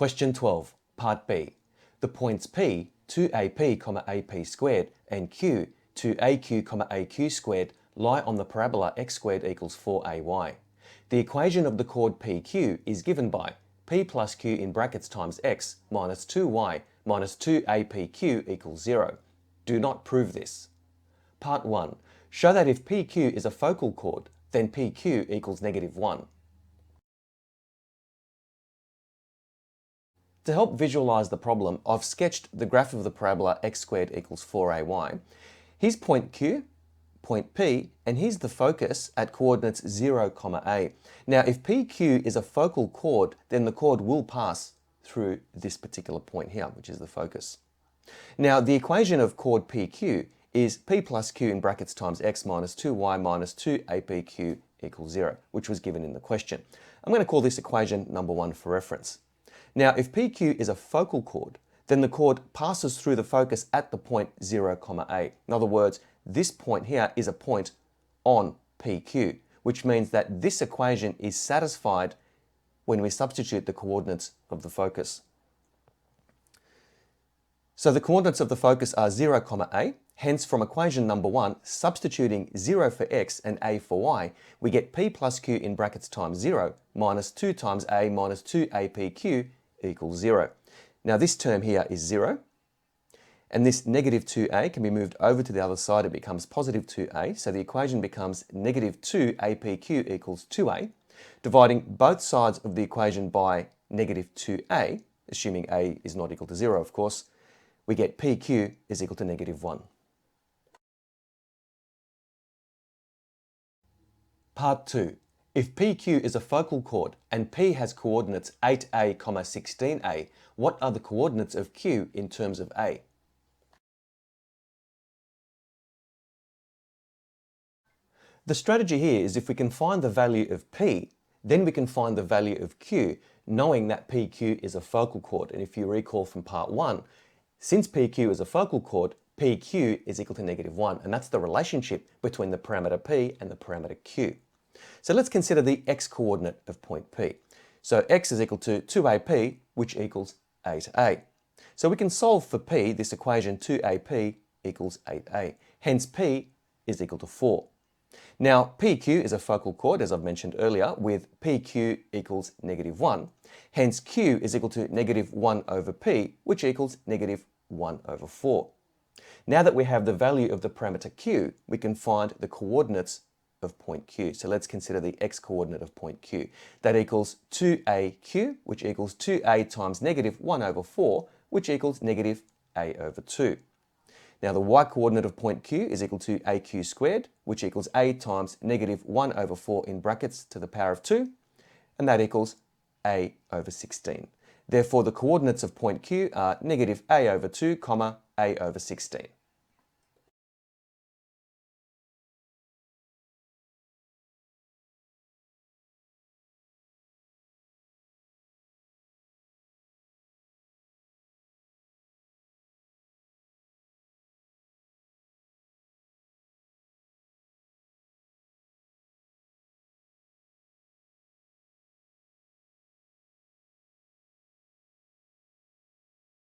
Question 12, Part B. The points P, 2AP, AP squared, and Q, 2AQ, AQ squared lie on the parabola x squared equals 4ay. The equation of the chord PQ is given by P plus Q in brackets times x minus 2y minus 2APQ equals 0. Do not prove this. Part 1. Show that if PQ is a focal chord, then PQ equals -1. To help visualize the problem, I've sketched the graph of the parabola x squared equals 4ay. Here's point Q, point P, and here's the focus at coordinates 0, a. Now, if PQ is a focal chord, then the chord will pass through this particular point here, which is the focus. Now, the equation of chord PQ is P plus Q in brackets times x minus 2y minus 2APQ equals 0, which was given in the question. I'm going to call this equation number 1 for reference. Now, if PQ is a focal chord, then the chord passes through the focus at the point 0, a. In other words, this point here is a point on PQ, which means that this equation is satisfied when we substitute the coordinates of the focus. So the coordinates of the focus are 0, a. Hence, from equation number 1, substituting 0 for x and a for y, we get P plus Q in brackets times 0 minus 2 times a minus 2APQ equals 0. Now this term here is 0, and this negative 2a can be moved over to the other side. It becomes positive 2a, so the equation becomes negative 2APQ equals 2a. Dividing both sides of the equation by negative 2a, assuming a is not equal to 0, of course, we get PQ is equal to -1. Part 2. If PQ is a focal chord and P has coordinates 8a, 16a, what are the coordinates of Q in terms of a? The strategy here is if we can find the value of P, then we can find the value of Q, knowing that PQ is a focal chord. And if you recall from part 1, since PQ is a focal chord, PQ is equal to -1, and that's the relationship between the parameter P and the parameter Q. So let's consider the x-coordinate of point P. So x is equal to 2AP, which equals 8a. So we can solve for P, this equation 2AP equals 8a. Hence P is equal to 4. Now PQ is a focal chord, as I've mentioned earlier, with PQ equals -1. Hence Q is equal to -1 over P, which equals -1 over 4. Now that we have the value of the parameter Q, we can find the coordinates of point Q. So let's consider the x-coordinate of point Q. That equals 2AQ, which equals 2a times -1 over 4, which equals -a over 2. Now the y-coordinate of point Q is equal to AQ squared, which equals a times -1 over 4 in brackets to the power of 2, and that equals a over 16. Therefore, the coordinates of point Q are -a over 2, a over 16.